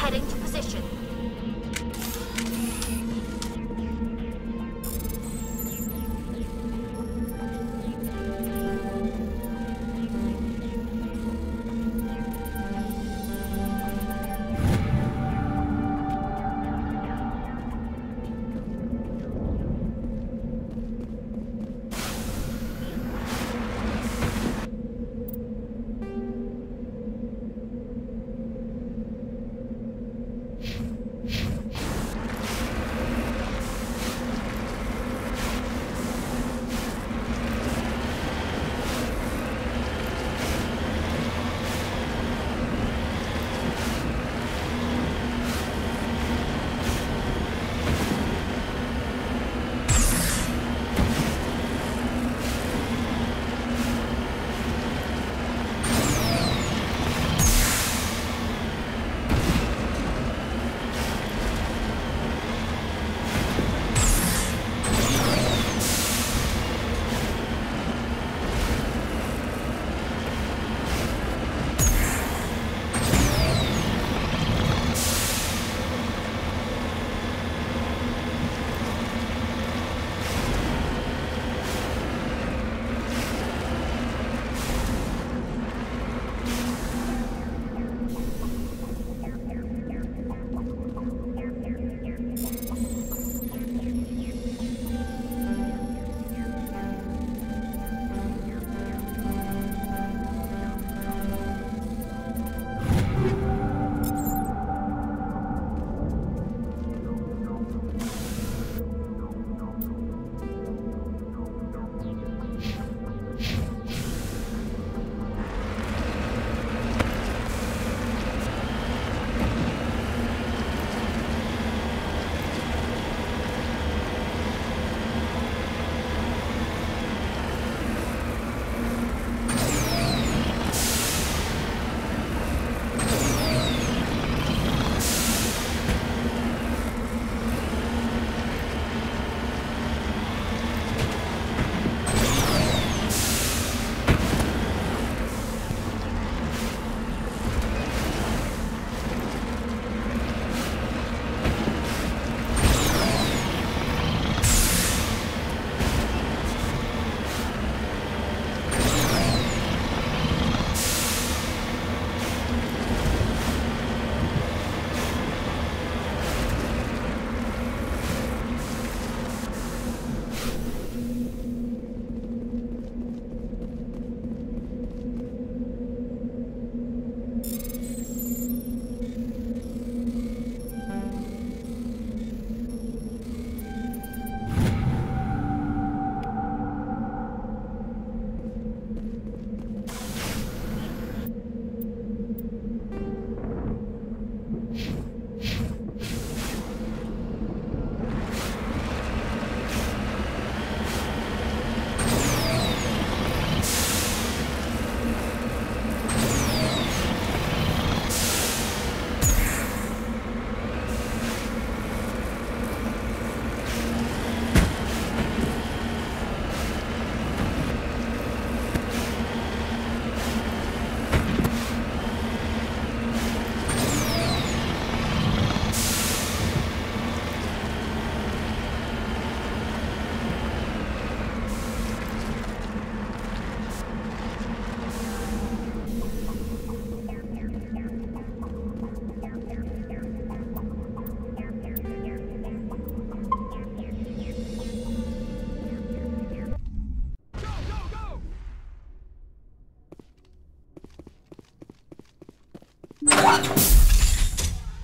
Heading to position.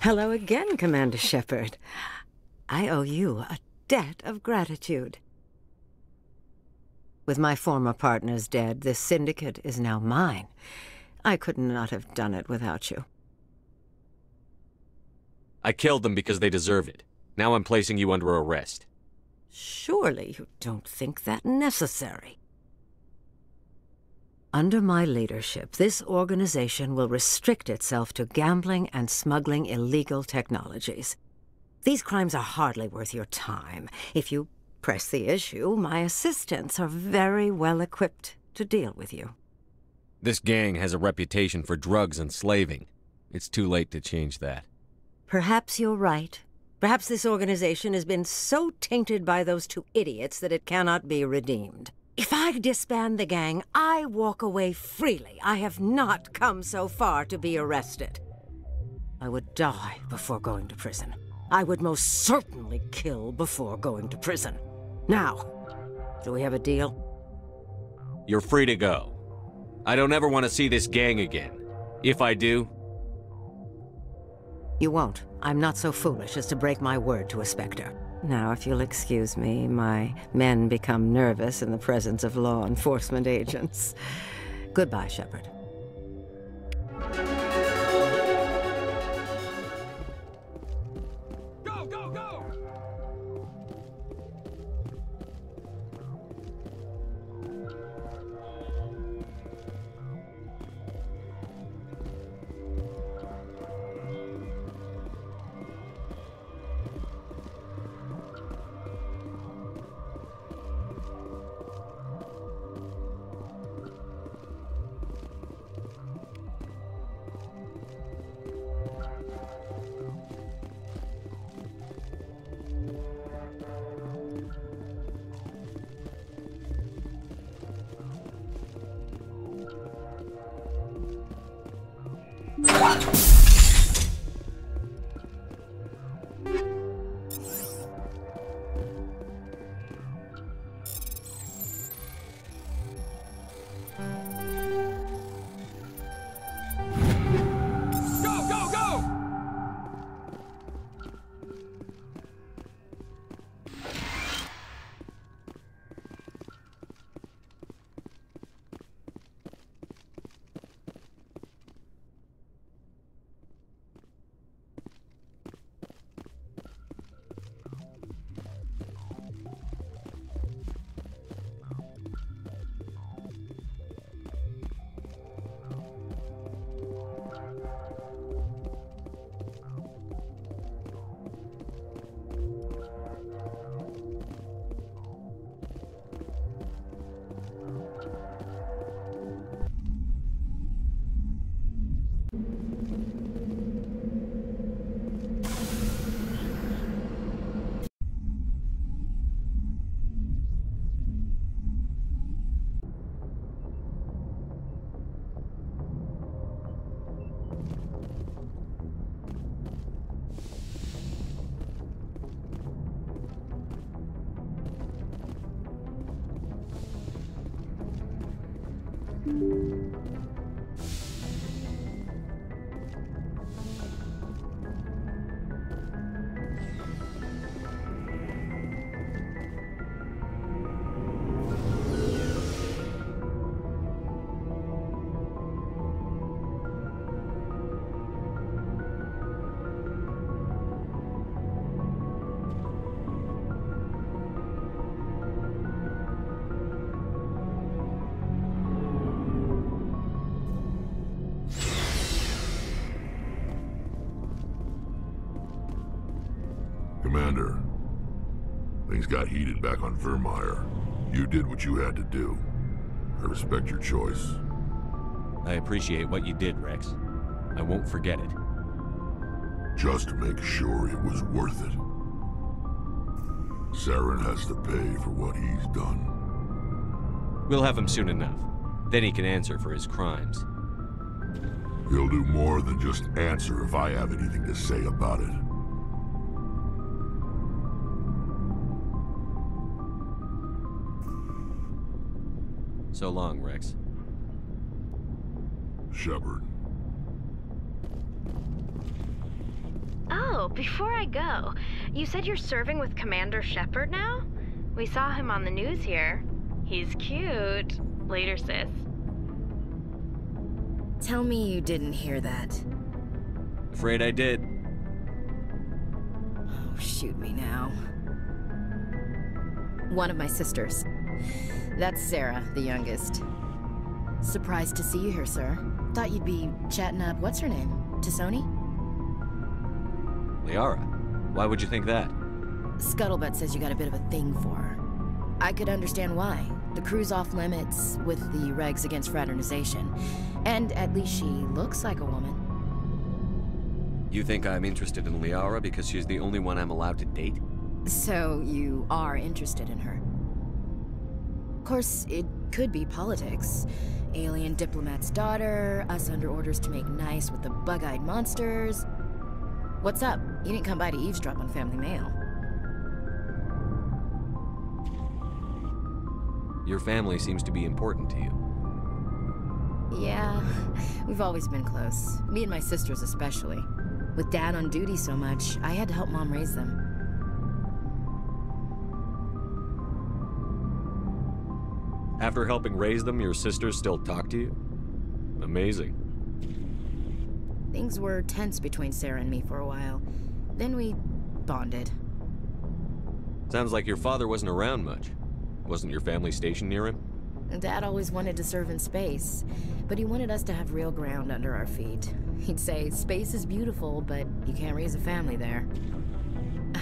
Hello again, Commander Shepard. I owe you a debt of gratitude. With my former partners dead, this syndicate is now mine. I could not have done it without you. I killed them because they deserved it. Now I'm placing you under arrest. Surely you don't think that necessary. Under my leadership, this organization will restrict itself to gambling and smuggling illegal technologies. These crimes are hardly worth your time. If you press the issue, my assistants are very well equipped to deal with you. This gang has a reputation for drugs and slaving. It's too late to change that. Perhaps you're right. Perhaps this organization has been so tainted by those two idiots that it cannot be redeemed. If I disband the gang, I walk away freely. I have not come so far to be arrested. I would die before going to prison. I would most certainly kill before going to prison. Now, do we have a deal? You're free to go. I don't ever want to see this gang again. If I do... You won't. I'm not so foolish as to break my word to a Spectre. Now, if you'll excuse me, my men become nervous in the presence of law enforcement agents. Goodbye, Shepard. Go, go, go! Commander, things got heated back on Virmire. You did what you had to do. I respect your choice. I appreciate what you did, Rex. I won't forget it. Just make sure it was worth it. Saren has to pay for what he's done. We'll have him soon enough. Then he can answer for his crimes. He'll do more than just answer if I have anything to say about it. So long, Rex. Shepard. Oh, before I go, you said you're serving with Commander Shepard now? We saw him on the news here. He's cute. Later, sis. Tell me you didn't hear that. Afraid I did. Oh, shoot me now. One of my sisters. That's Sarah, the youngest. Surprised to see you here, sir. Thought you'd be chatting up, what's her name? T'Soni? Liara, why would you think that? Scuttlebutt says you got a bit of a thing for her. I could understand why. The crew's off limits with the regs against fraternization. And at least she looks like a woman. You think I'm interested in Liara because she's the only one I'm allowed to date? So you are interested in her? Of course, it could be politics. Alien diplomat's daughter, us under orders to make nice with the bug-eyed monsters. What's up? You didn't come by to eavesdrop on Family Mail. Your family seems to be important to you. Yeah, we've always been close. Me and my sisters especially. With Dad on duty so much, I had to help Mom raise them. After helping raise them, your sisters still talk to you? Amazing. Things were tense between Sarah and me for a while. Then we bonded. Sounds like your father wasn't around much. Wasn't your family stationed near him? Dad always wanted to serve in space, but he wanted us to have real ground under our feet. He'd say, space is beautiful, but you can't raise a family there.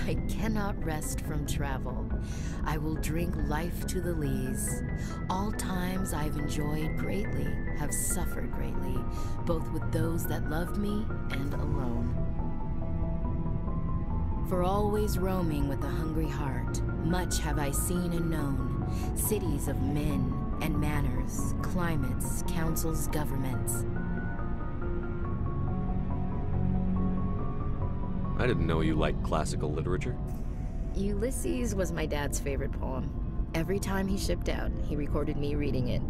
I cannot rest from travel. I will drink life to the lees. All times I've enjoyed greatly, have suffered greatly, both with those that loved me and alone. For always roaming with a hungry heart, much have I seen and known, cities of men and manners, climates, councils, governments. I didn't know you liked classical literature. Ulysses was my dad's favorite poem. Every time he shipped out, he recorded me reading it.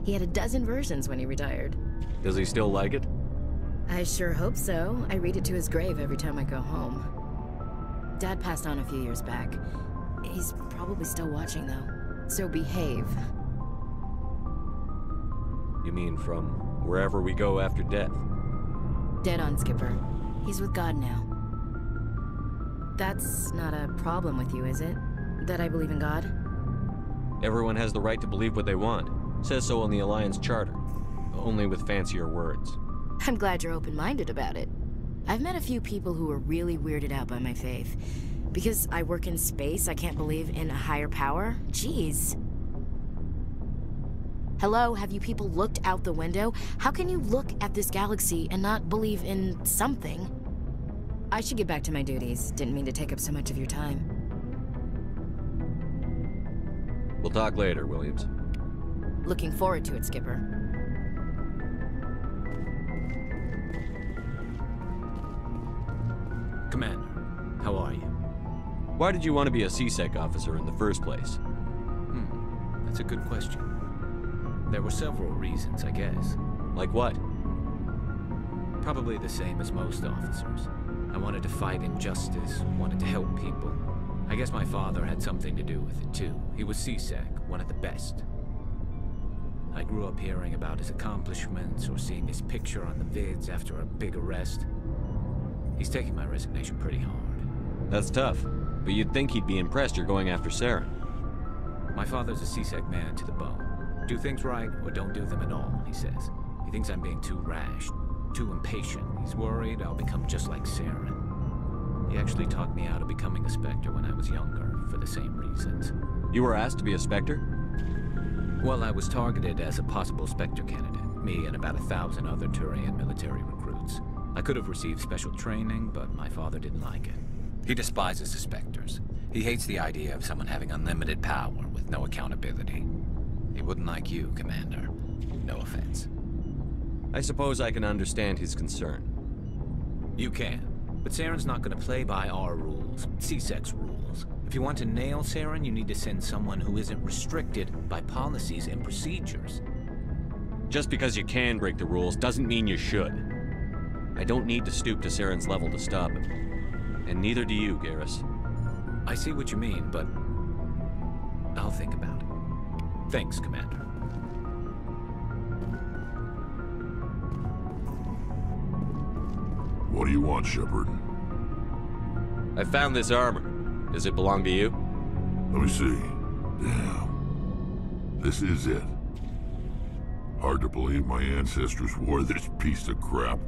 He had a dozen versions when he retired. Does he still like it? I sure hope so. I read it to his grave every time I go home. Dad passed on a few years back. He's probably still watching, though. So behave. You mean from wherever we go after death? Dead on, Skipper. He's with God now. That's not a problem with you, is it? That I believe in God? Everyone has the right to believe what they want. Says so in the Alliance Charter. Only with fancier words. I'm glad you're open-minded about it. I've met a few people who are really weirded out by my faith. Because I work in space, I can't believe in a higher power? Jeez. Hello, have you people looked out the window? How can you look at this galaxy and not believe in something? I should get back to my duties. Didn't mean to take up so much of your time. We'll talk later, Williams. Looking forward to it, Skipper. Commander, how are you? Why did you want to be a CSEC officer in the first place? That's a good question. There were several reasons, I guess. Like what? Probably the same as most officers. I wanted to fight injustice, wanted to help people. I guess my father had something to do with it too. He was CSEC, one of the best. I grew up hearing about his accomplishments or seeing his picture on the vids after a big arrest. He's taking my resignation pretty hard. That's tough, but you'd think he'd be impressed you're going after Saren. My father's a CSEC man to the bone. Do things right or don't do them at all, he says. He thinks I'm being too rash, too impatient. He's worried I'll become just like Saren. He actually talked me out of becoming a Spectre when I was younger, for the same reasons. You were asked to be a Spectre? Well, I was targeted as a possible Spectre candidate, me and about 1,000 other Turian military recruits. I could have received special training, but my father didn't like it. He despises the Spectres. He hates the idea of someone having unlimited power with no accountability. He wouldn't like you, Commander. No offense. I suppose I can understand his concern. You can. But Saren's not going to play by our rules, CSEC's rules. If you want to nail Saren, you need to send someone who isn't restricted by policies and procedures. Just because you can break the rules doesn't mean you should. I don't need to stoop to Saren's level to stop him. And neither do you, Garrus. I see what you mean, but I'll think about it. Thanks, Commander. What do you want, Shepard? I found this armor. Does it belong to you? Let me see. Damn. This is it. Hard to believe my ancestors wore this piece of crap.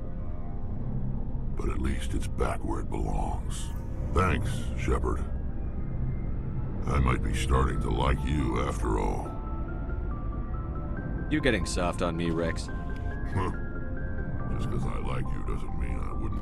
But at least it's back where it belongs. Thanks, Shepard. I might be starting to like you after all. You getting soft on me, Rex? Huh. Just because I like you doesn't mean I wouldn't.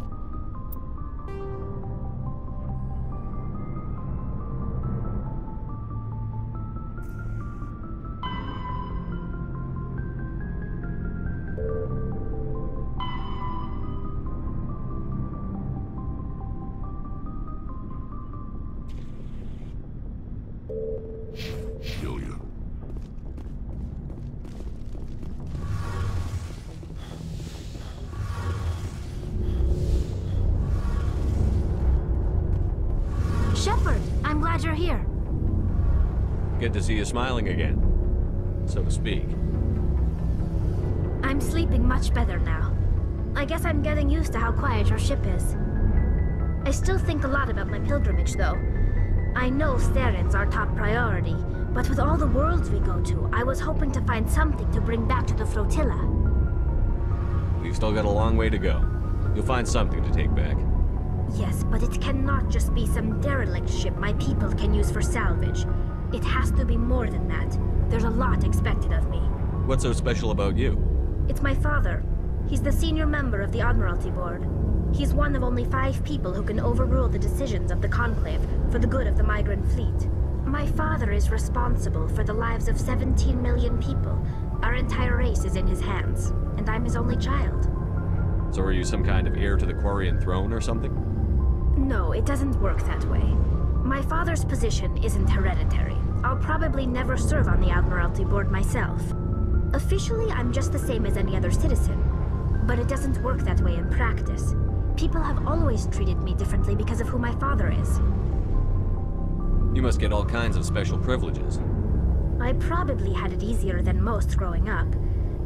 glad you're here. Good to see you smiling again, so to speak. I'm sleeping much better now. I guess I'm getting used to how quiet your ship is. I still think a lot about my pilgrimage, though. I know Saren's our top priority, but with all the worlds we go to, I was hoping to find something to bring back to the flotilla. We've still got a long way to go. You'll find something to take back. Yes, but it cannot just be some derelict ship my people can use for salvage. It has to be more than that. There's a lot expected of me. What's so special about you? It's my father. He's the senior member of the Admiralty Board. He's one of only 5 people who can overrule the decisions of the Conclave for the good of the migrant fleet. My father is responsible for the lives of 17 million people. Our entire race is in his hands, and I'm his only child. So are you some kind of heir to the Quarian throne or something? No, it doesn't work that way. My father's position isn't hereditary. I'll probably never serve on the Admiralty Board myself. Officially, I'm just the same as any other citizen. But it doesn't work that way in practice. People have always treated me differently because of who my father is. You must get all kinds of special privileges. I probably had it easier than most growing up,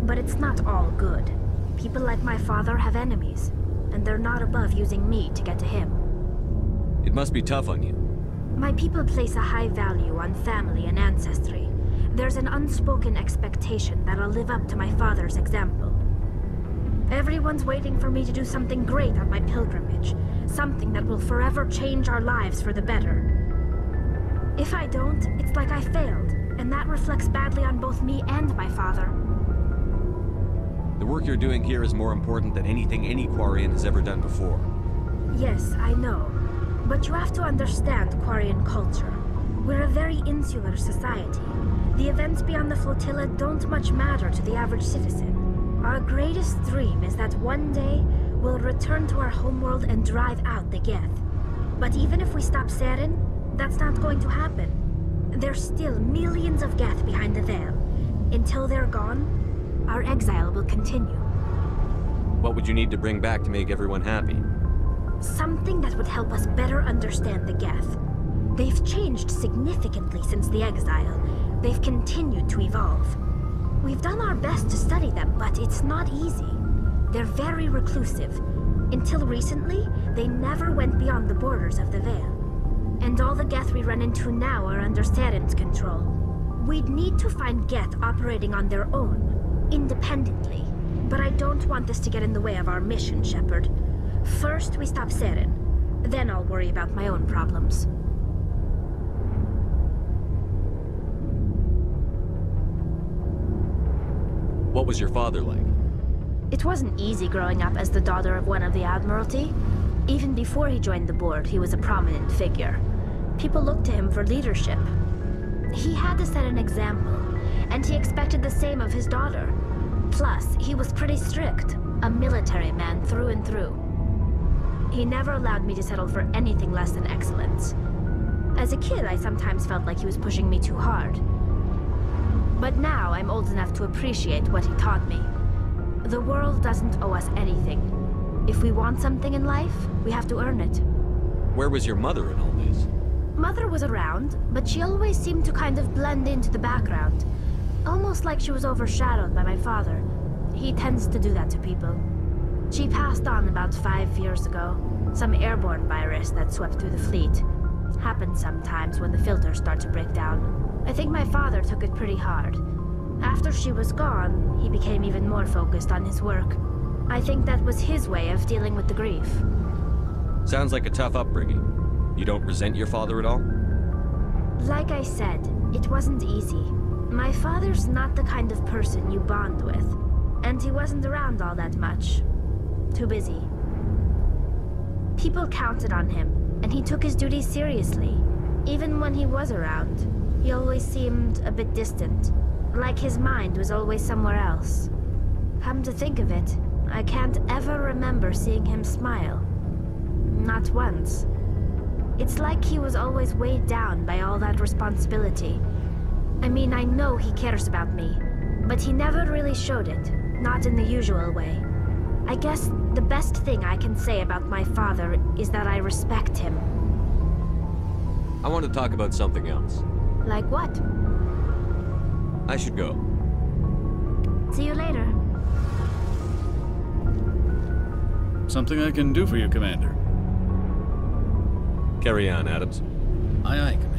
but it's not all good. People like my father have enemies, and they're not above using me to get to him. It must be tough on you. My people place a high value on family and ancestry. There's an unspoken expectation that I'll live up to my father's example. Everyone's waiting for me to do something great on my pilgrimage, something that will forever change our lives for the better. If I don't, it's like I failed, and that reflects badly on both me and my father. The work you're doing here is more important than anything any Quarian has ever done before. Yes, I know. But you have to understand Quarian culture. We're a very insular society. The events beyond the flotilla don't much matter to the average citizen. Our greatest dream is that one day, we'll return to our homeworld and drive out the Geth. But even if we stop Saren, that's not going to happen. There's still millions of Geth behind the veil. Until they're gone, our exile will continue. What would you need to bring back to make everyone happy? Something that would help us better understand the Geth. They've changed significantly since the exile. They've continued to evolve. We've done our best to study them, but it's not easy. They're very reclusive. Until recently, they never went beyond the borders of the Veil. And all the Geth we run into now are under Saren's control. We'd need to find Geth operating on their own, independently. But I don't want this to get in the way of our mission, Shepard. First, we stop Saren. Then I'll worry about my own problems. What was your father like? It wasn't easy growing up as the daughter of one of the Admiralty. Even before he joined the board, he was a prominent figure. People looked to him for leadership. He had to set an example, and he expected the same of his daughter. Plus, he was pretty strict, a military man through and through. He never allowed me to settle for anything less than excellence. As a kid, I sometimes felt like he was pushing me too hard. But now I'm old enough to appreciate what he taught me. The world doesn't owe us anything. If we want something in life, we have to earn it. Where was your mother in all this? Mother was around, but she always seemed to kind of blend into the background. Almost like she was overshadowed by my father. He tends to do that to people. She passed on about 5 years ago. Some airborne virus that swept through the fleet. Happens sometimes when the filters start to break down. I think my father took it pretty hard. After she was gone, he became even more focused on his work. I think that was his way of dealing with the grief. Sounds like a tough upbringing. You don't resent your father at all? Like I said, it wasn't easy. My father's not the kind of person you bond with. And he wasn't around all that much. Too busy. People counted on him, and he took his duties seriously. Even when he was around, he always seemed a bit distant. Like his mind was always somewhere else. Come to think of it, I can't ever remember seeing him smile. Not once. It's like he was always weighed down by all that responsibility. I mean, I know he cares about me, but he never really showed it. Not in the usual way. I guess the best thing I can say about my father is that I respect him. I want to talk about something else. Like what? I should go. See you later. Something I can do for you, Commander. Carry on, Adams. Aye, aye, Commander.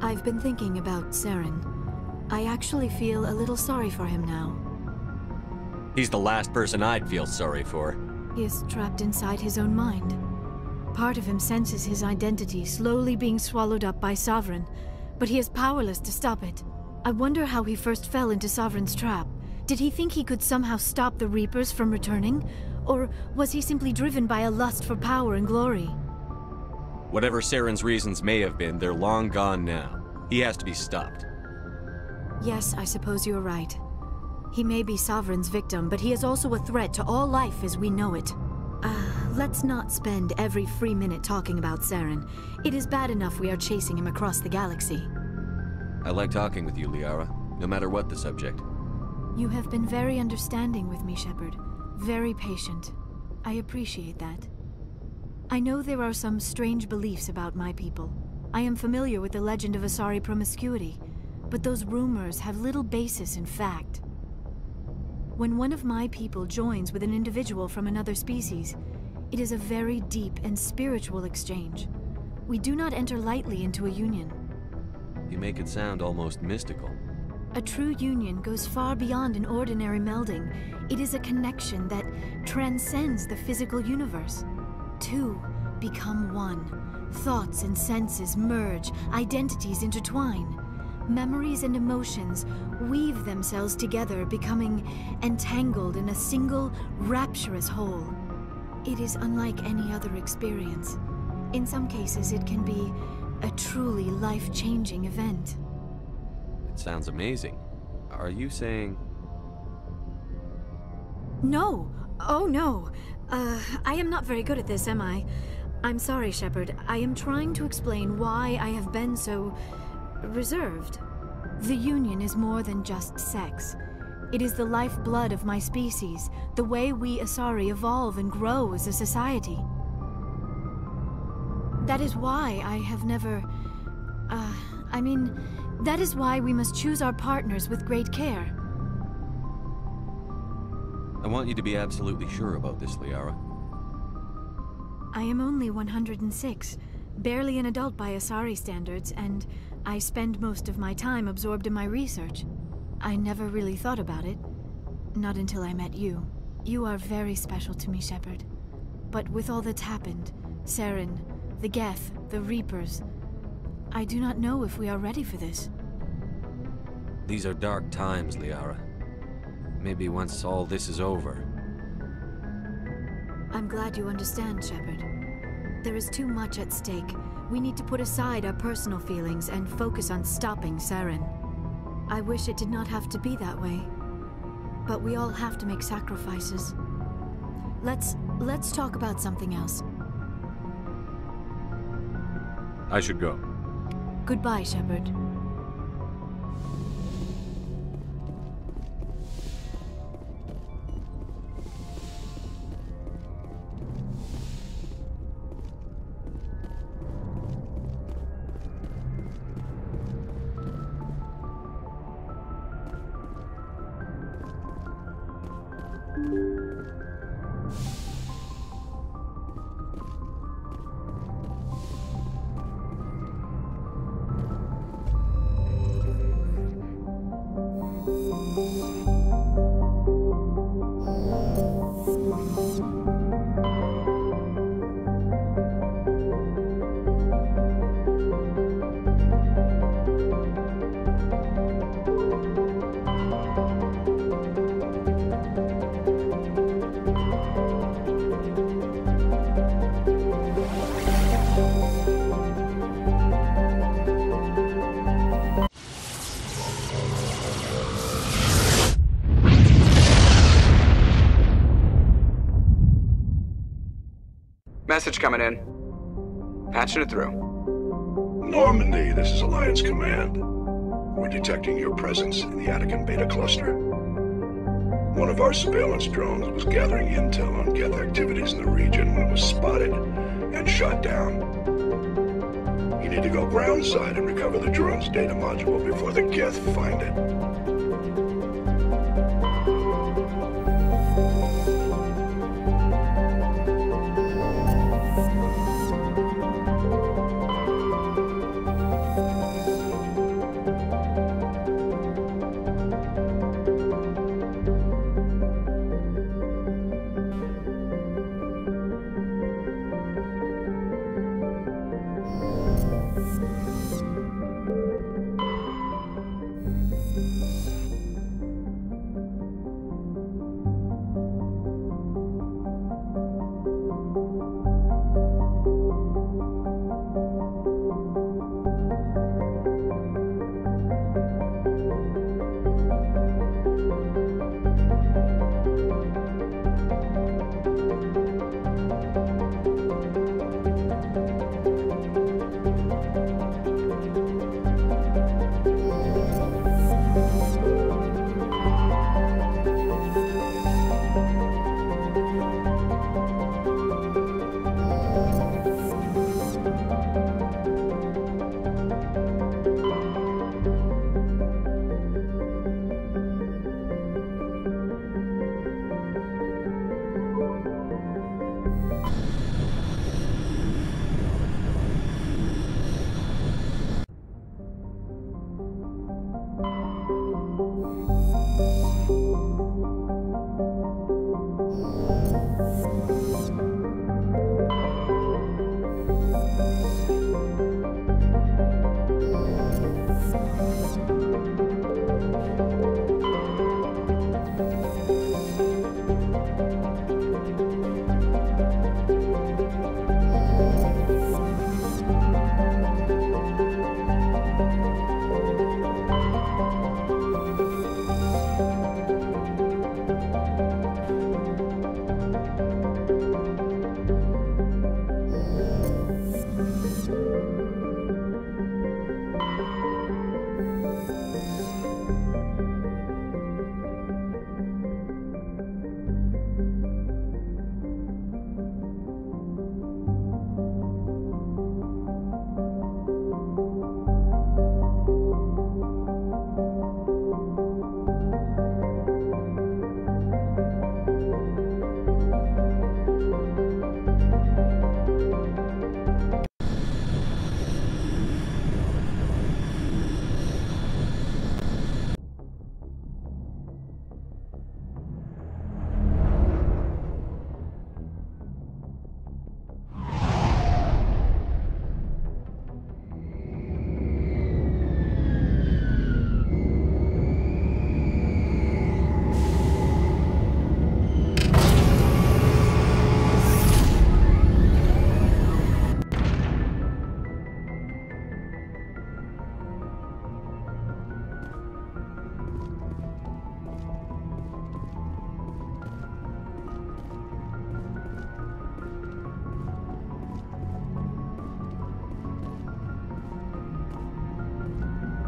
I've been thinking about Saren. I actually feel a little sorry for him now. He's the last person I'd feel sorry for. He is trapped inside his own mind. Part of him senses his identity slowly being swallowed up by Sovereign, but he is powerless to stop it. I wonder how he first fell into Sovereign's trap. Did he think he could somehow stop the Reapers from returning? Or was he simply driven by a lust for power and glory? Whatever Saren's reasons may have been, they're long gone now. He has to be stopped. Yes, I suppose you're right. He may be Sovereign's victim, but he is also a threat to all life as we know it. Let's not spend every free minute talking about Saren. It is bad enough we are chasing him across the galaxy. I like talking with you, Liara, no matter what the subject. You have been very understanding with me, Shepard. Very patient. I appreciate that. I know there are some strange beliefs about my people. I am familiar with the legend of Asari promiscuity, but those rumors have little basis in fact. When one of my people joins with an individual from another species, it is a very deep and spiritual exchange. We do not enter lightly into a union. You make it sound almost mystical. A true union goes far beyond an ordinary melding. It is a connection that transcends the physical universe. Two become one. Thoughts and senses merge, identities intertwine. Memories and emotions weave themselves together, becoming entangled in a single, rapturous whole. It is unlike any other experience. In some cases, it can be a truly life-changing event. It sounds amazing. Are you saying... No! Oh, no! I am not very good at this, am I? I'm sorry, Shepard. I am trying to explain why I have been so... reserved. The Union is more than just sex. It is the lifeblood of my species, the way we Asari evolve and grow as a society. That is why I have never... that is why we must choose our partners with great care. I want you to be absolutely sure about this, Liara. I am only 106, barely an adult by Asari standards, and I spend most of my time absorbed in my research. I never really thought about it. Not until I met you. You are very special to me, Shepard. But with all that's happened, Saren, the Geth, the Reapers, I do not know if we are ready for this. These are dark times, Liara. Maybe once all this is over... I'm glad you understand, Shepard. There is too much at stake. We need to put aside our personal feelings and focus on stopping Saren. I wish it did not have to be that way. But we all have to make sacrifices. Let's talk about something else. I should go. Goodbye, Shepard. Message coming in. Patching it through. Normandy, this is Alliance Command. We're detecting your presence in the Attican Beta Cluster. One of our surveillance drones was gathering intel on Geth activities in the region when it was spotted and shot down. You need to go groundside and recover the drone's data module before the Geth find it.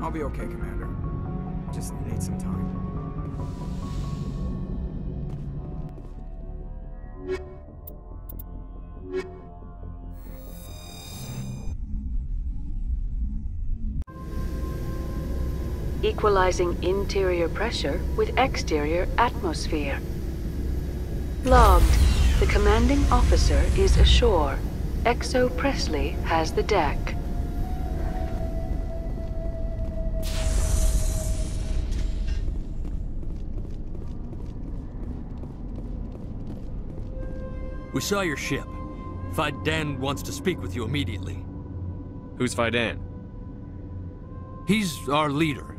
I'll be okay, Commander. Just need some time. Equalizing interior pressure with exterior atmosphere. Logged. The commanding officer is ashore. Exo Presley has the deck. We saw your ship. Faidan wants to speak with you immediately. Who's Faidan? He's our leader.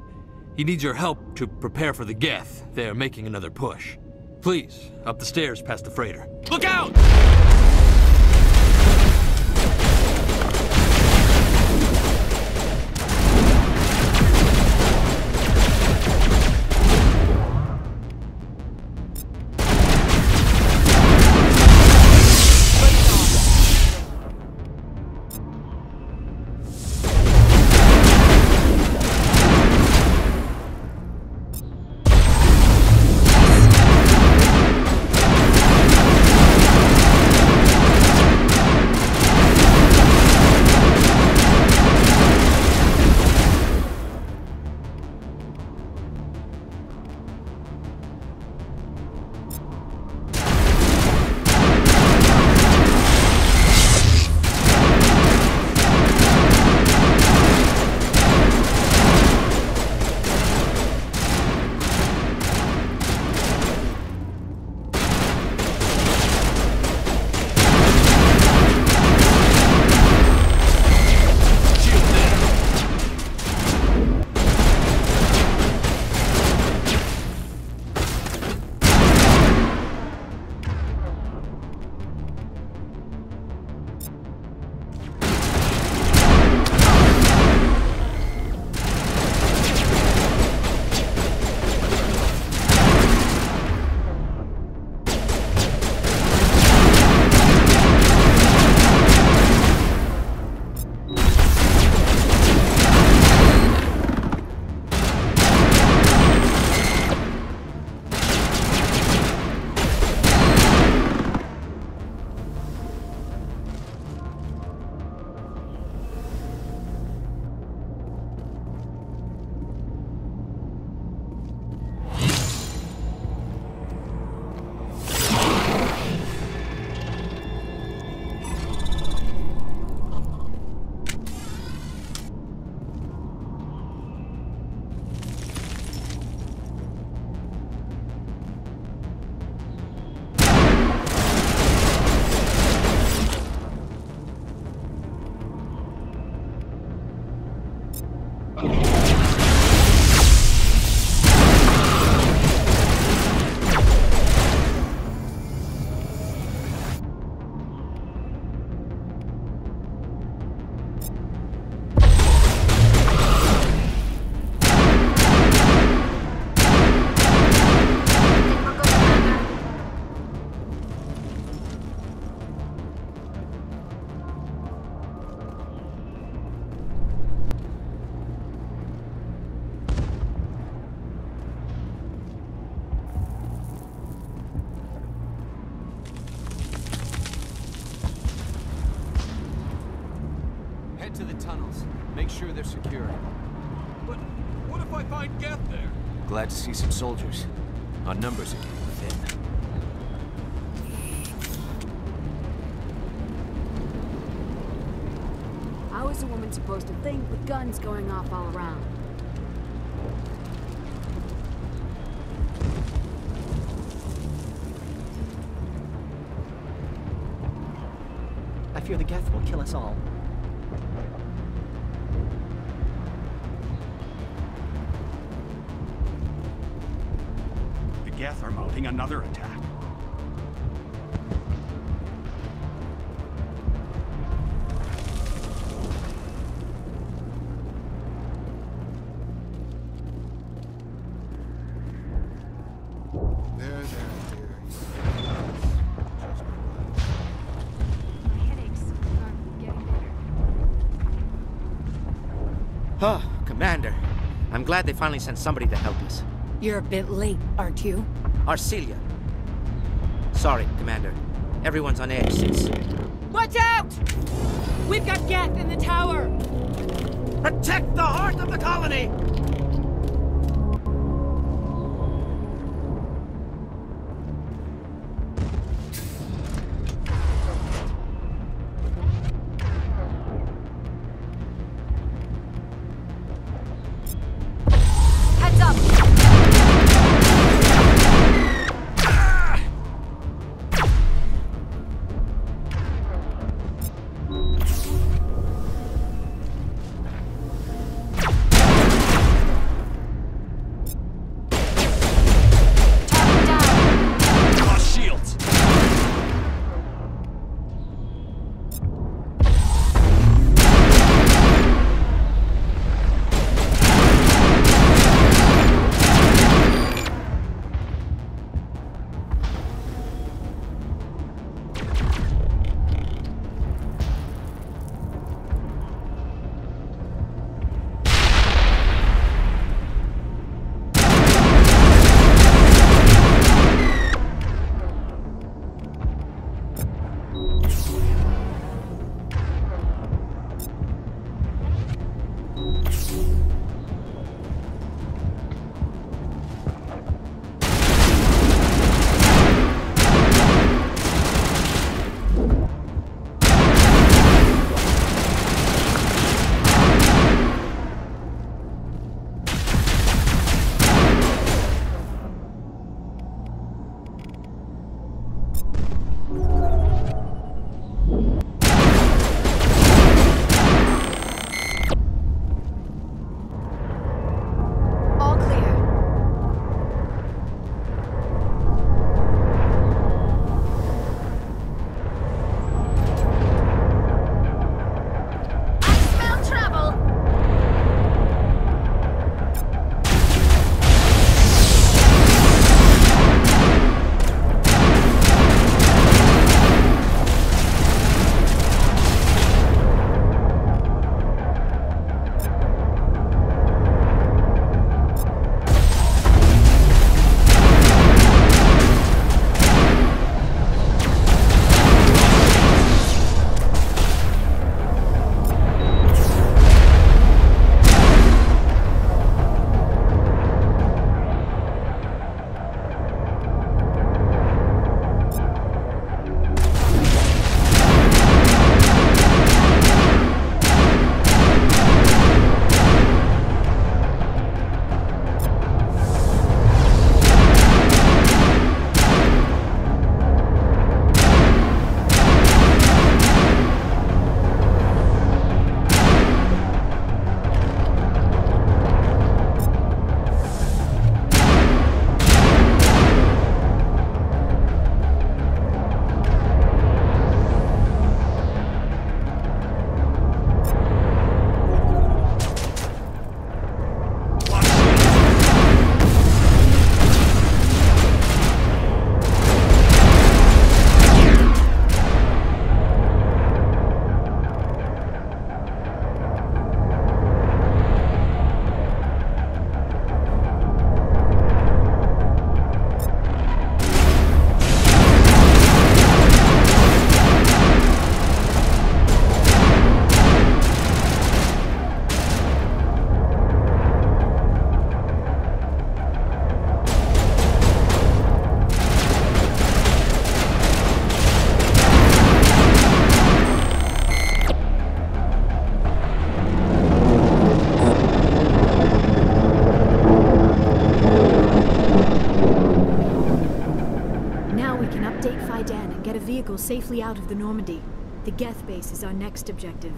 He needs your help to prepare for the Geth. They're making another push. Please, up the stairs past the freighter. Look out! to the tunnels. Make sure they're secure. But what if I find Geth there? Glad to see some soldiers. Our numbers are getting thin. How is a woman supposed to think with guns going off all around? I fear the Geth will kill us all. The Geth are mounting another attack. Oh, Commander. I'm glad they finally sent somebody to help us. You're a bit late, aren't you? Arcelia. Sorry, Commander. Everyone's on edge since... Watch out! We've got Geth in the tower! Protect the heart of the colony! Heads up! vehicle safely out of the Normandy. The Geth base is our next objective.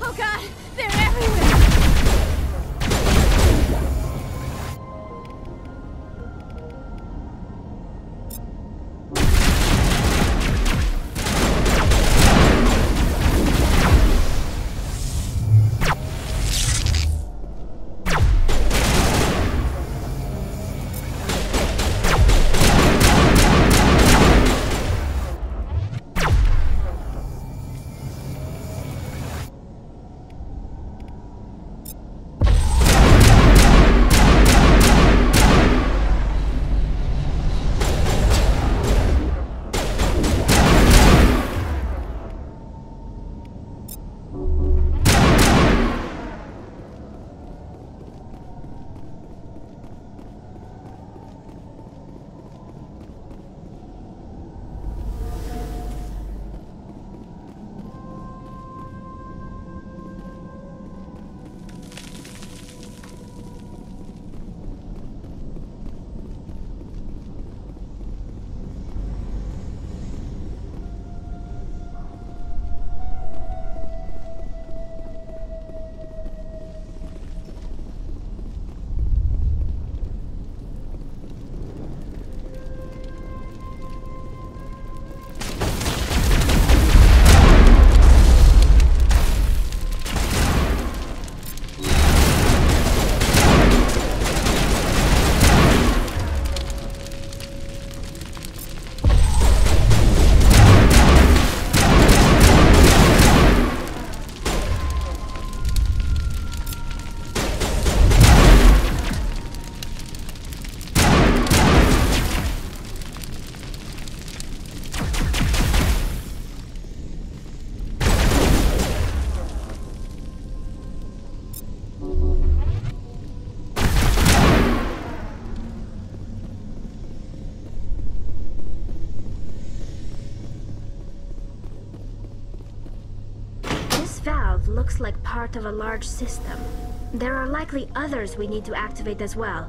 Oh god, they're everywhere! Looks like part of a large system. There are likely others we need to activate as well.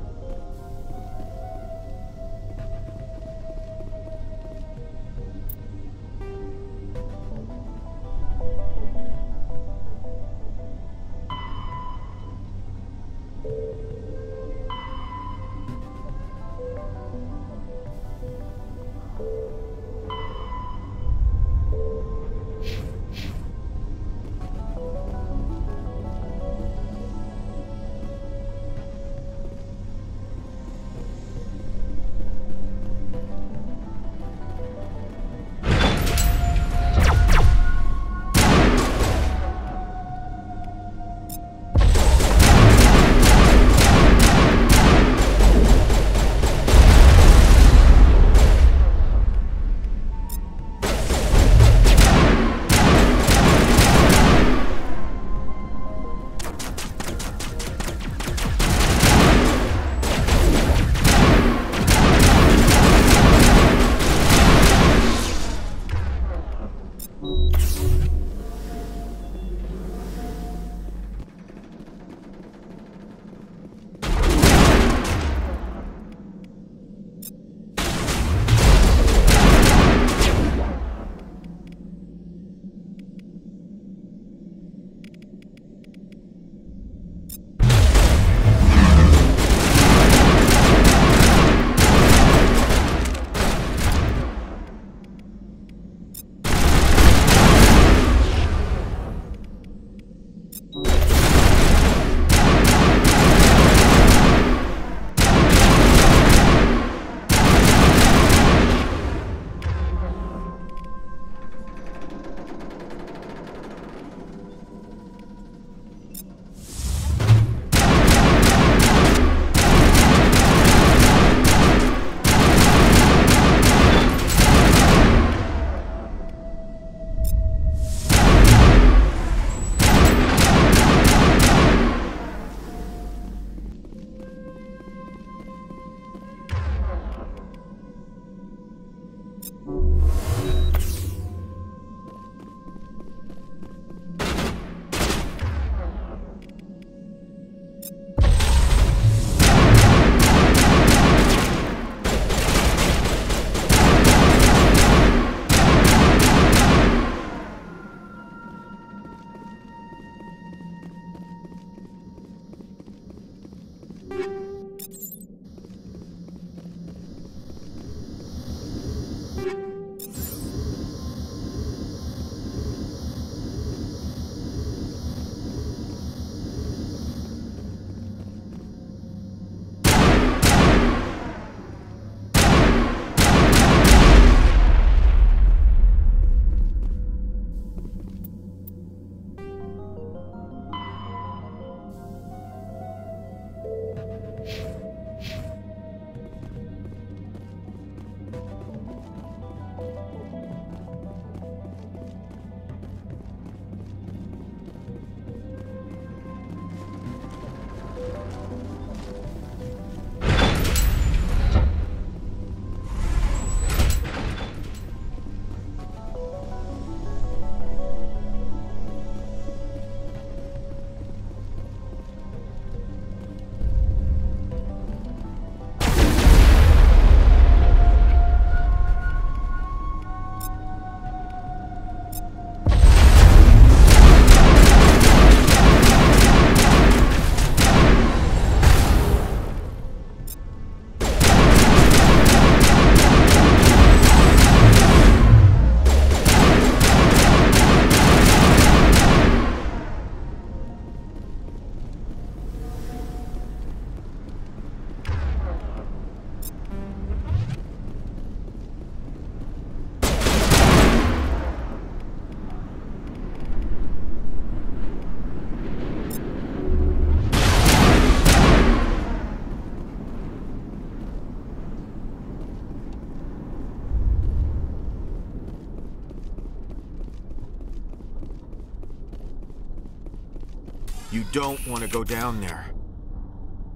don't want to go down there.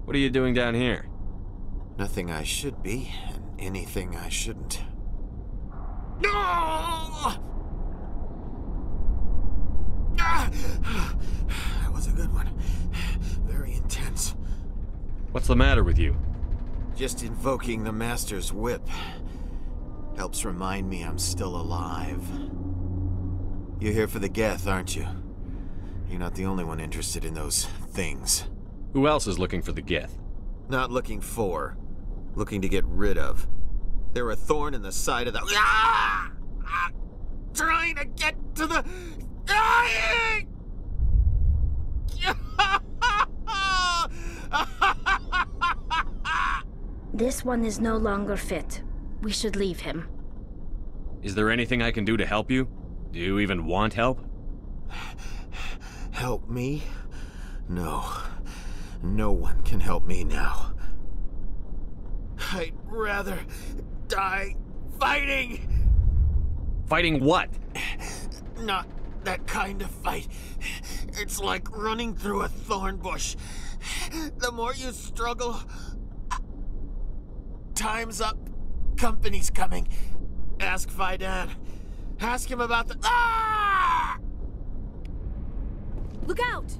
What are you doing down here? Nothing I should be, and anything I shouldn't. No! That was a good one. Very intense. What's the matter with you? Just invoking the Master's whip helps remind me I'm still alive. You're here for the Geth, aren't you? You're not the only one interested in those things. Who else is looking for the Geth? Not looking for. Looking to get rid of. They're a thorn in the side of the... Trying to get to the... This one is no longer fit. We should leave him. Is there anything I can do to help you? Do you even want help? Help me? No. No one can help me now. I'd rather die fighting! Fighting what? Not that kind of fight. It's like running through a thorn bush. The more you struggle... Time's up. Company's coming. Ask Faidan. Ask him about the... Ah! Look out!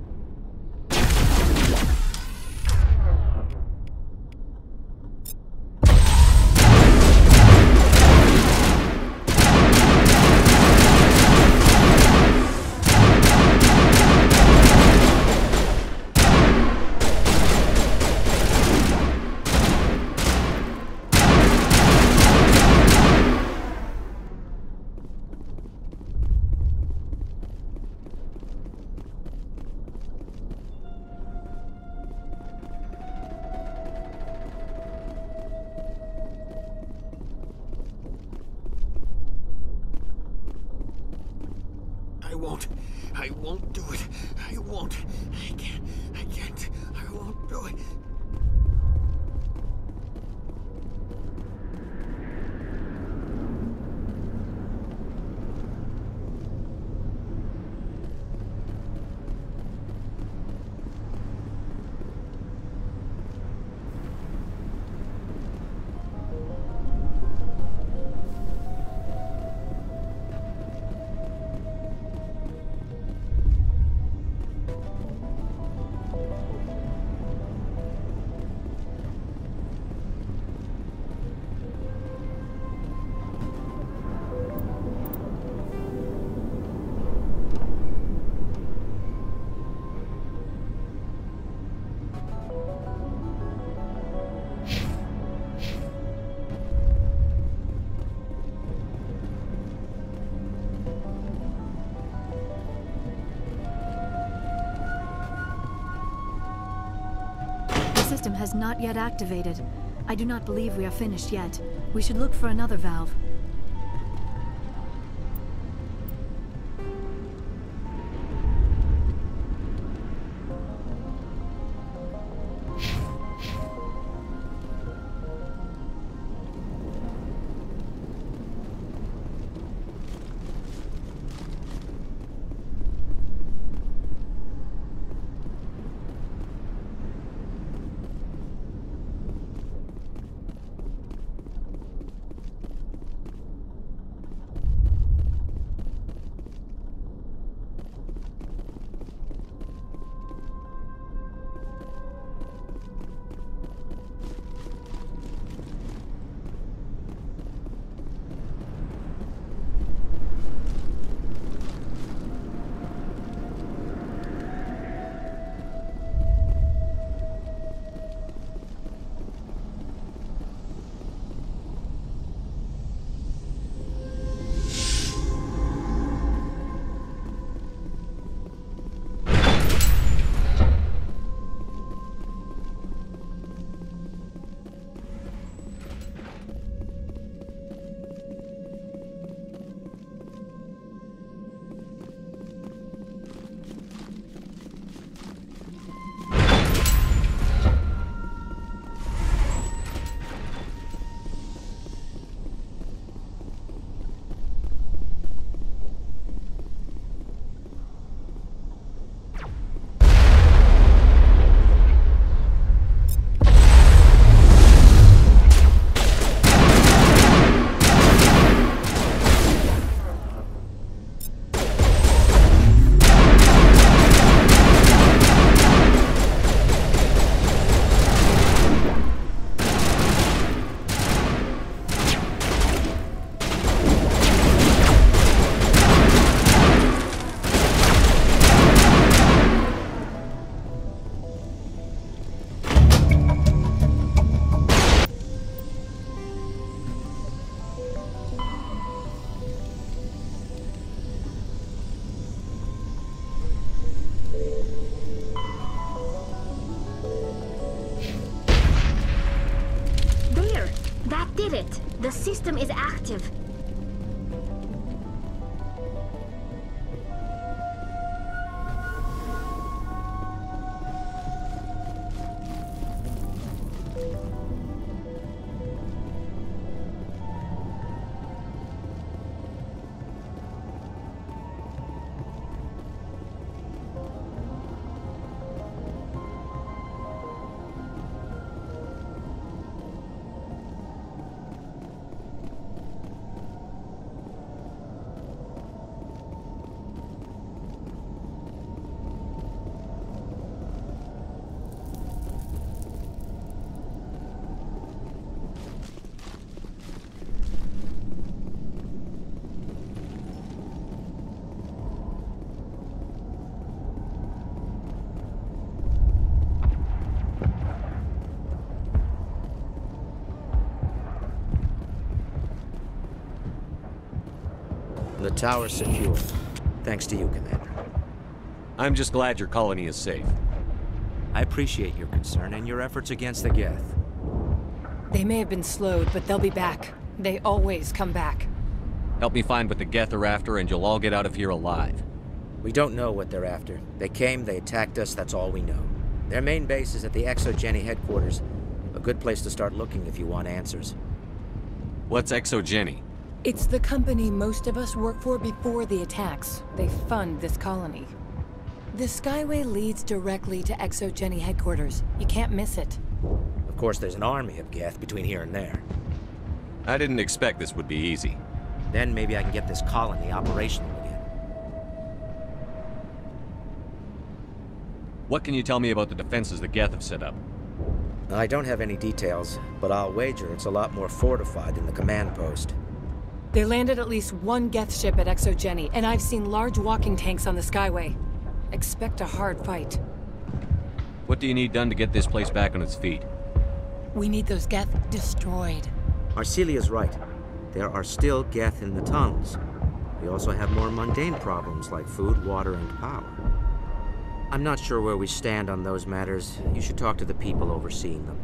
I won't do it. I won't. I can't. I won't do it. The system has not yet activated. I do not believe we are finished yet. We should look for another valve. did it! The system is active. The tower's secure. Thanks to you, Commander. I'm just glad your colony is safe. I appreciate your concern and your efforts against the Geth. They may have been slowed, but they'll be back. They always come back. Help me find what the Geth are after, and you'll all get out of here alive. We don't know what they're after. They came, they attacked us, that's all we know. Their main base is at the ExoGeni headquarters. A good place to start looking if you want answers. What's ExoGeni? It's the company most of us work for before the attacks. They fund this colony. The Skyway leads directly to ExoGeni headquarters. You can't miss it. Of course, there's an army of Geth between here and there. I didn't expect this would be easy. Then maybe I can get this colony operational again. What can you tell me about the defenses the Geth have set up? I don't have any details, but I'll wager it's a lot more fortified than the command post. They landed at least one Geth ship at ExoGeni, and I've seen large walking tanks on the Skyway. Expect a hard fight. What do you need done to get this place back on its feet? We need those Geth destroyed. Arcelia's right. There are still Geth in the tunnels. We also have more mundane problems like food, water, and power. I'm not sure where we stand on those matters. You should talk to the people overseeing them.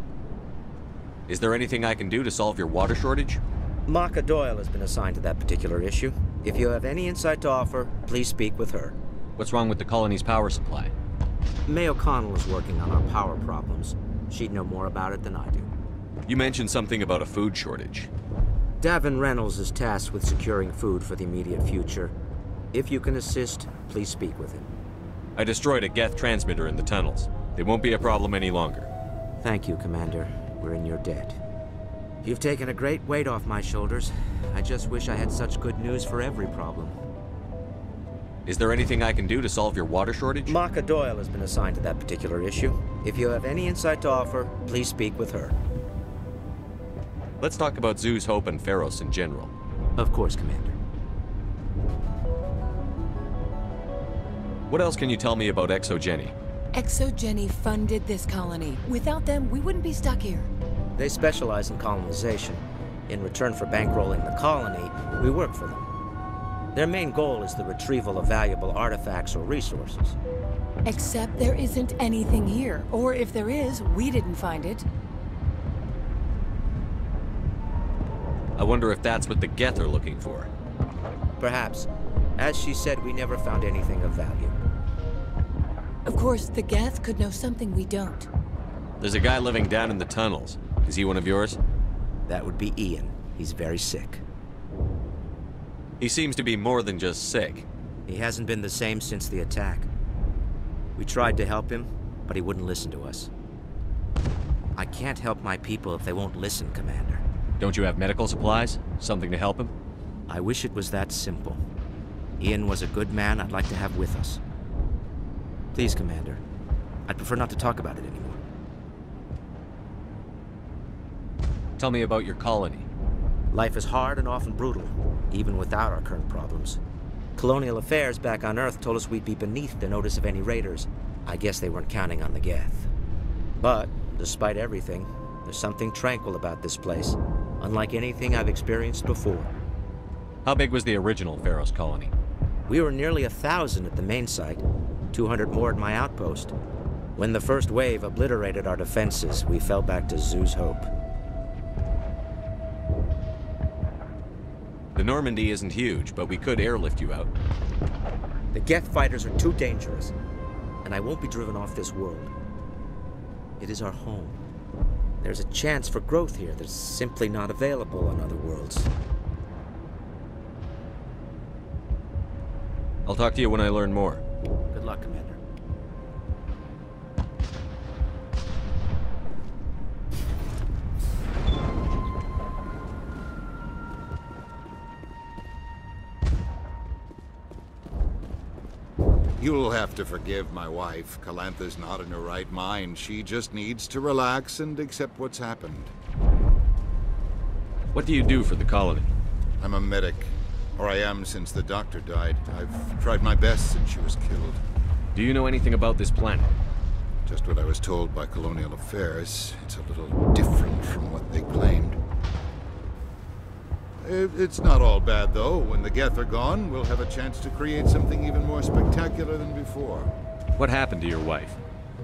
Is there anything I can do to solve your water shortage? Maka Doyle has been assigned to that particular issue. If you have any insight to offer, please speak with her. What's wrong with the colony's power supply? May O'Connell is working on our power problems. She'd know more about it than I do. You mentioned something about a food shortage. Davin Reynolds is tasked with securing food for the immediate future. If you can assist, please speak with him. I destroyed a Geth transmitter in the tunnels. It won't be a problem any longer. Thank you, Commander. We're in your debt. You've taken a great weight off my shoulders. I just wish I had such good news for every problem. Is there anything I can do to solve your water shortage? Maka Doyle has been assigned to that particular issue. If you have any insight to offer, please speak with her. Let's talk about Zhu's Hope and Feros in general. Of course, Commander. What else can you tell me about ExoGeni? ExoGeni funded this colony. Without them, we wouldn't be stuck here. They specialize in colonization. In return for bankrolling the colony, we work for them. Their main goal is the retrieval of valuable artifacts or resources. Except there isn't anything here. Or if there is, we didn't find it. I wonder if that's what the Geth are looking for. Perhaps. As she said, we never found anything of value. Of course, the Geth could know something we don't. There's a guy living down in the tunnels. Is he one of yours? That would be Ian. He's very sick. He seems to be more than just sick. He hasn't been the same since the attack. We tried to help him, but he wouldn't listen to us. I can't help my people if they won't listen, Commander. Don't you have medical supplies? Something to help him? I wish it was that simple. Ian was a good man I'd like to have with us. Please, Commander. I'd prefer not to talk about it anymore. Tell me about your colony. Life is hard and often brutal, even without our current problems. Colonial Affairs back on Earth told us we'd be beneath the notice of any raiders. I guess they weren't counting on the Geth. But, despite everything, there's something tranquil about this place, unlike anything I've experienced before. How big was the original Feros colony? We were nearly 1,000 at the main site, 200 more at my outpost. When the first wave obliterated our defenses, we fell back to Zhu's Hope. The Normandy isn't huge, but we could airlift you out. The Geth fighters are too dangerous, and I won't be driven off this world. It is our home. There's a chance for growth here that's simply not available on other worlds. I'll talk to you when I learn more. Good luck, Commander. You'll have to forgive my wife. Calantha's not in her right mind. She just needs to relax and accept what's happened. What do you do for the colony? I'm a medic. Or I am since the doctor died. I've tried my best since she was killed. Do you know anything about this planet? Just what I was told by Colonial Affairs. It's a little different from what they claimed. It's not all bad, though. When the Geth are gone, we'll have a chance to create something even more spectacular than before. What happened to your wife?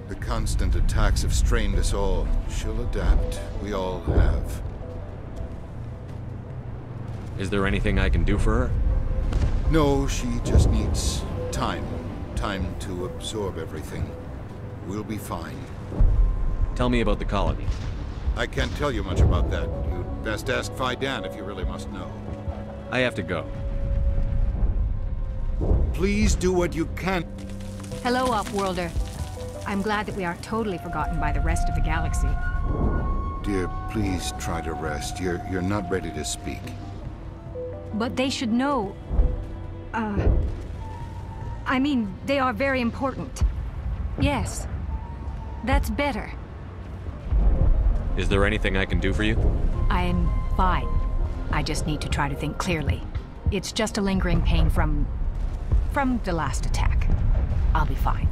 The constant attacks have strained us all. She'll adapt. We all have. Is there anything I can do for her? No, she just needs time. Time to absorb everything. We'll be fine. Tell me about the colony. I can't tell you much about that. You'd best ask Faidan if you really must know. I have to go. Please do what you can. Hello, Offworlder. I'm glad that we aren't totally forgotten by the rest of the galaxy. Dear, please try to rest. You're not ready to speak. But they should know... I mean, they are very important. Yes. That's better. Is there anything I can do for you? I'm fine. I just need to try to think clearly. It's just a lingering pain from the last attack. I'll be fine.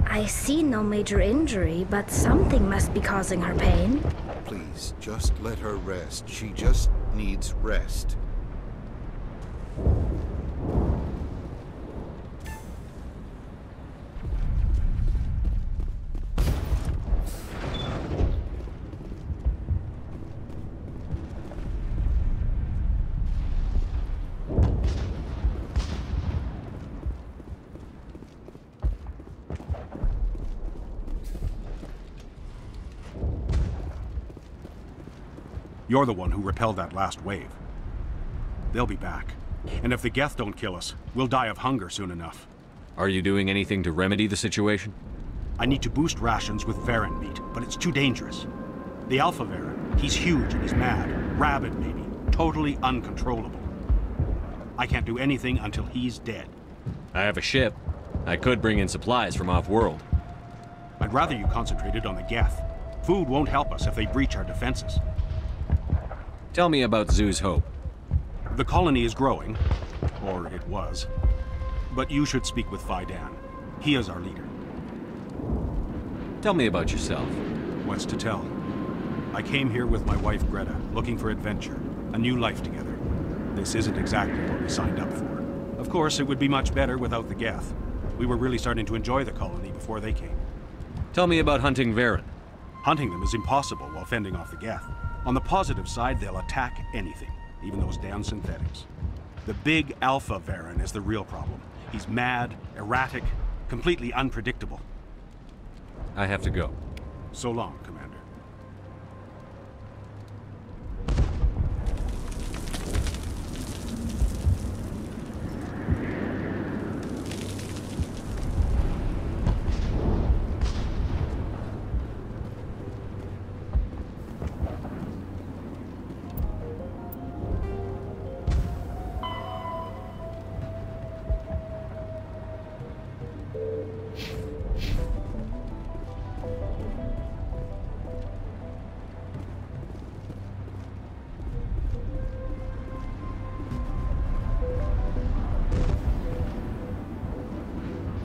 I see no major injury, but something must be causing her pain. Please, just let her rest. She just needs rest. You're the one who repelled that last wave. They'll be back. And if the Geth don't kill us, we'll die of hunger soon enough. Are you doing anything to remedy the situation? I need to boost rations with Varren meat, but it's too dangerous. The Alpha Varren, he's huge and he's mad. Rabid, maybe. Totally uncontrollable. I can't do anything until he's dead. I have a ship. I could bring in supplies from off-world. I'd rather you concentrated on the Geth. Food won't help us if they breach our defenses. Tell me about Zhu's Hope. The colony is growing, or it was. But you should speak with Faidan. He is our leader. Tell me about yourself. What's to tell? I came here with my wife Greta, looking for adventure, a new life together. This isn't exactly what we signed up for. Of course, it would be much better without the Geth. We were really starting to enjoy the colony before they came. Tell me about hunting Varren. Hunting them is impossible while fending off the Geth. On the positive side, they'll attack anything, even those damn synthetics. The big Alpha Varren is the real problem. He's mad, erratic, completely unpredictable. I have to go. So long, Commander.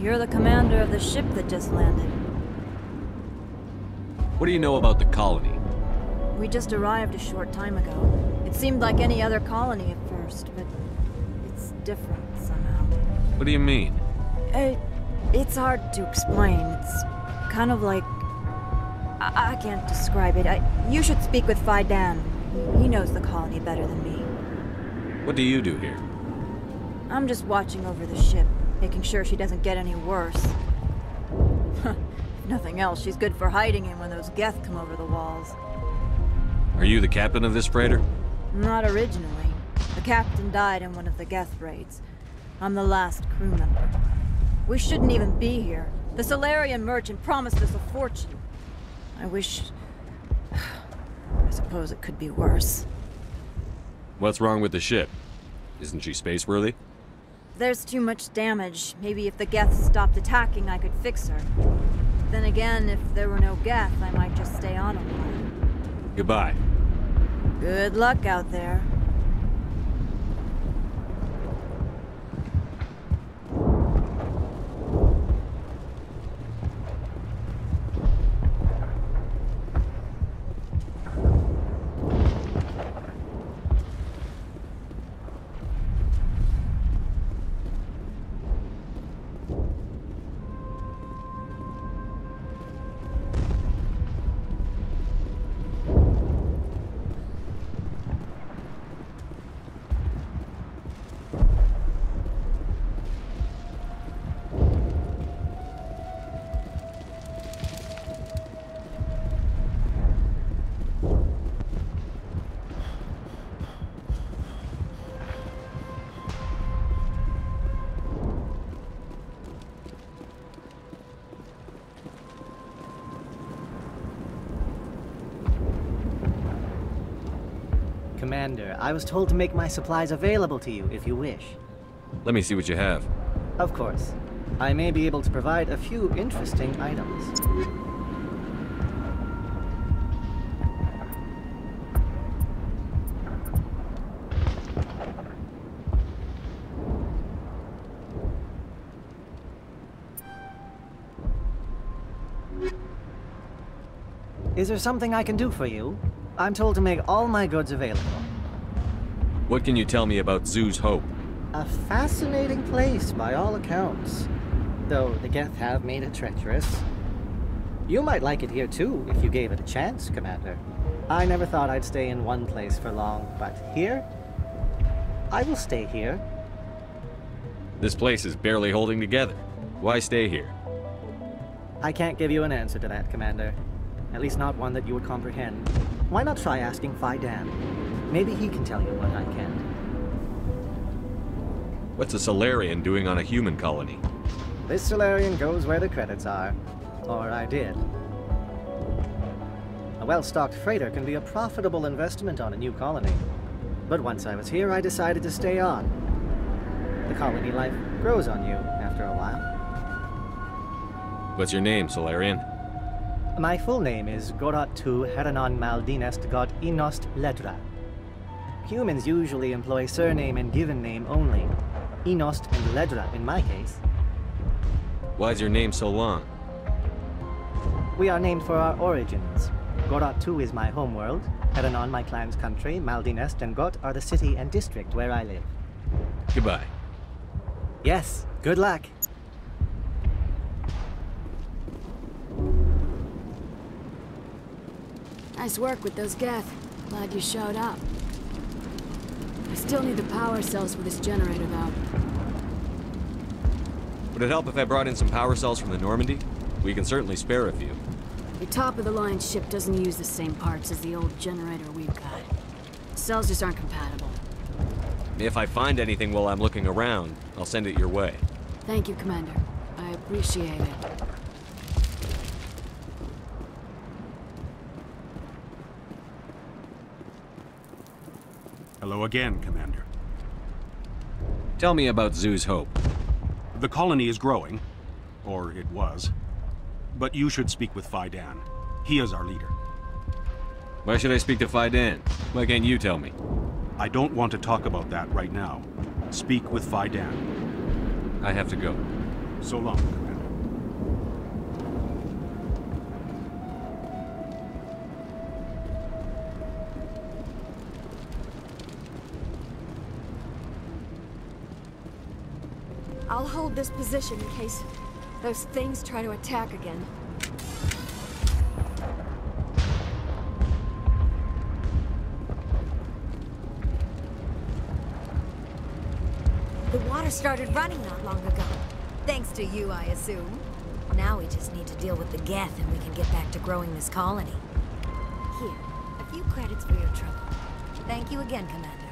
You're the commander of the ship that just landed. What do you know about the colony? We just arrived a short time ago. It seemed like any other colony at first, but it's different somehow. What do you mean? It's hard to explain. It's kind of like... I can't describe it. You should speak with Faidan. He knows the colony better than me. What do you do here? I'm just watching over the ship, making sure she doesn't get any worse. If nothing else, she's good for hiding in when those Geth come over the walls. Are you the captain of this freighter? Not originally. The captain died in one of the Geth raids. I'm the last crew member. We shouldn't even be here. The Salarian merchant promised us a fortune. I wish... I suppose it could be worse. What's wrong with the ship? Isn't she space-worthy? There's too much damage. Maybe if the Geth stopped attacking, I could fix her. Then again, if there were no Geth, I might just stay on a while. Goodbye. Good luck out there. Commander, I was told to make my supplies available to you if you wish. Let me see what you have. Of course. I may be able to provide a few interesting items. Is there something I can do for you? I'm told to make all my goods available. What can you tell me about Zhu's Hope? A fascinating place by all accounts. Though the Geth have made it treacherous. You might like it here too, if you gave it a chance, Commander. I never thought I'd stay in one place for long, but here? I will stay here. This place is barely holding together. Why stay here? I can't give you an answer to that, Commander. At least not one that you would comprehend. Why not try asking Faidan? Maybe he can tell you what I can't. What's a Salarian doing on a human colony? This Salarian goes where the credits are. Or I did. A well-stocked freighter can be a profitable investment on a new colony. But once I was here, I decided to stay on. The colony life grows on you after a while. What's your name, Salarian? My full name is Gorat-tu Heranon Maldinest God Inost Ledra. Humans usually employ surname and given name only. Inost and Ledra in my case. Why's your name so long? We are named for our origins. Gorat-tu is my homeworld, Heranon my clan's country, Maldinest and Got are the city and district where I live. Goodbye. Yes, good luck. Nice work with those Geth. Glad you showed up. I still need the power cells for this generator, though. Would it help if I brought in some power cells from the Normandy? We can certainly spare a few. The top-of-the-line ship doesn't use the same parts as the old generator we've got. The cells just aren't compatible. If I find anything while I'm looking around, I'll send it your way. Thank you, Commander. I appreciate it. Hello again, Commander. Tell me about Zhu's Hope. The colony is growing, or it was. But you should speak with Faidan. He is our leader. Why should I speak to Faidan? Why can't you tell me? I don't want to talk about that right now. Speak with Faidan. I have to go. So long, Commander. I'll hold this position in case those things try to attack again. water started running not long ago. Thanks to you, I assume. Now we just need to deal with the Geth and we can get back to growing this colony. Here, a few credits for your trouble. Thank you again, Commander.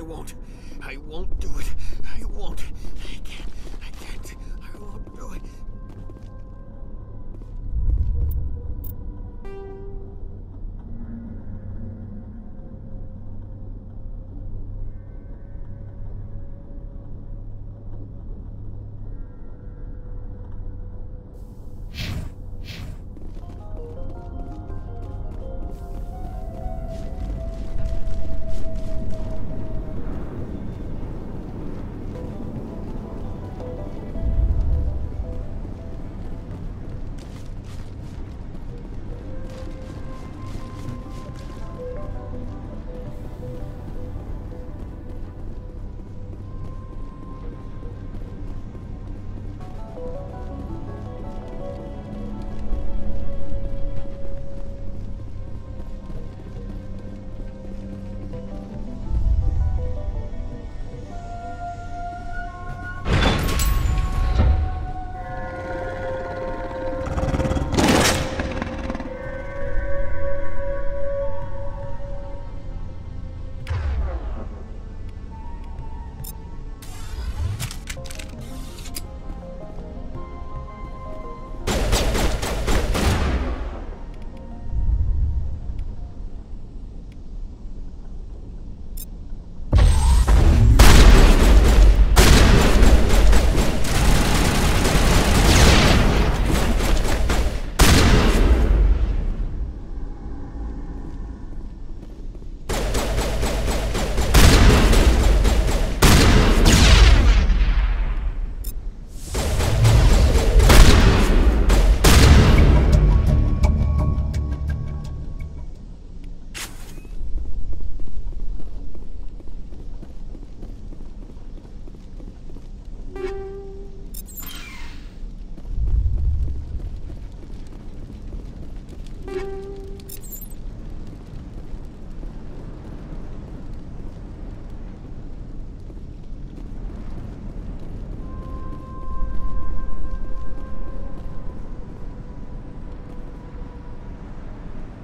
won't. I won't do it. I won't. I can't. I won't do it.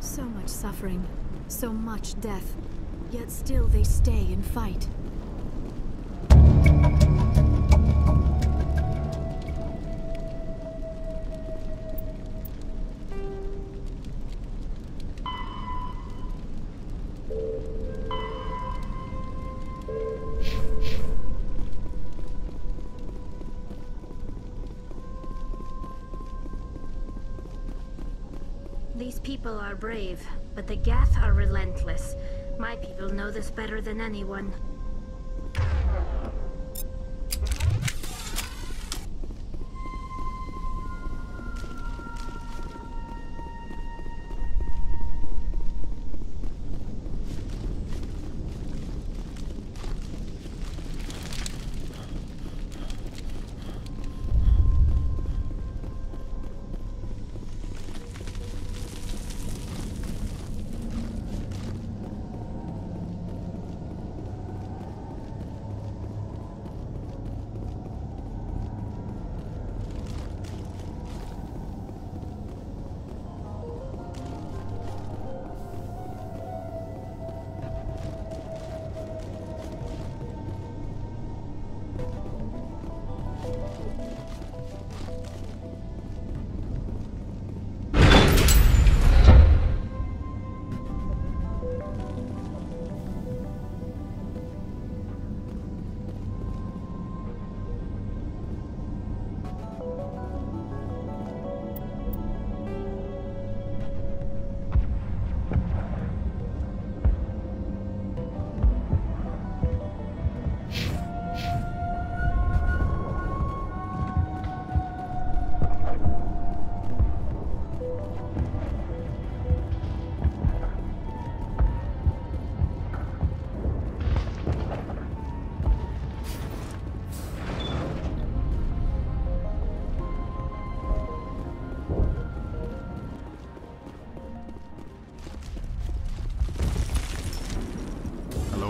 So much suffering, so much death, yet still they stay and fight. These people are brave, but the Geth are relentless. My people know this better than anyone.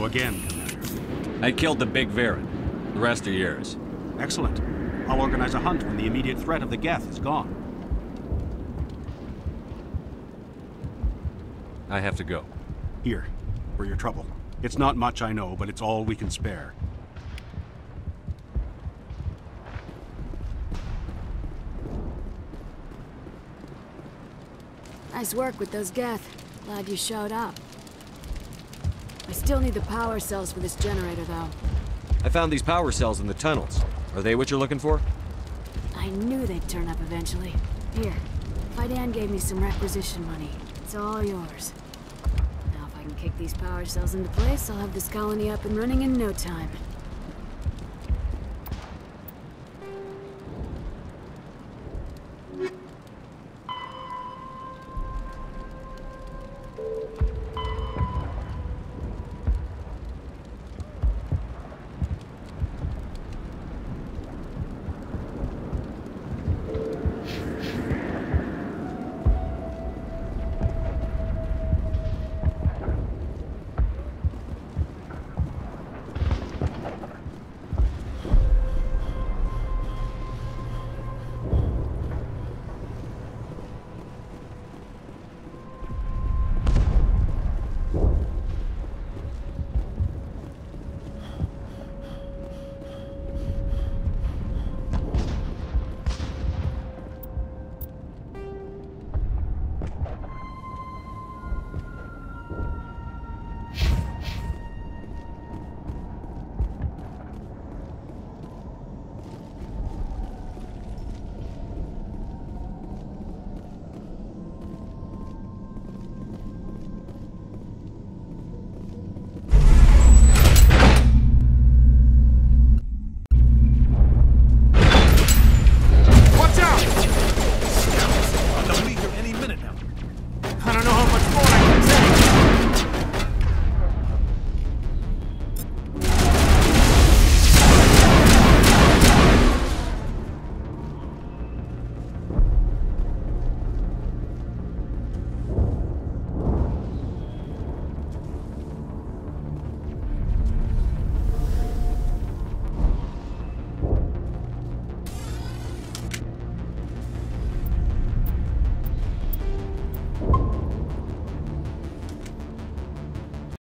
Again, Commander. I killed the big Varren. The rest are yours. Excellent. I'll organize a hunt when the immediate threat of the Geth is gone. I have to go. Here, for your trouble. It's not much, I know, but it's all we can spare. Nice work with those Geth. Glad you showed up. I still need the power cells for this generator, though. I found these power cells in the tunnels. Are they what you're looking for? I knew they'd turn up eventually. Here, Faidan gave me some requisition money. It's all yours. Now if I can kick these power cells into place, I'll have this colony up and running in no time.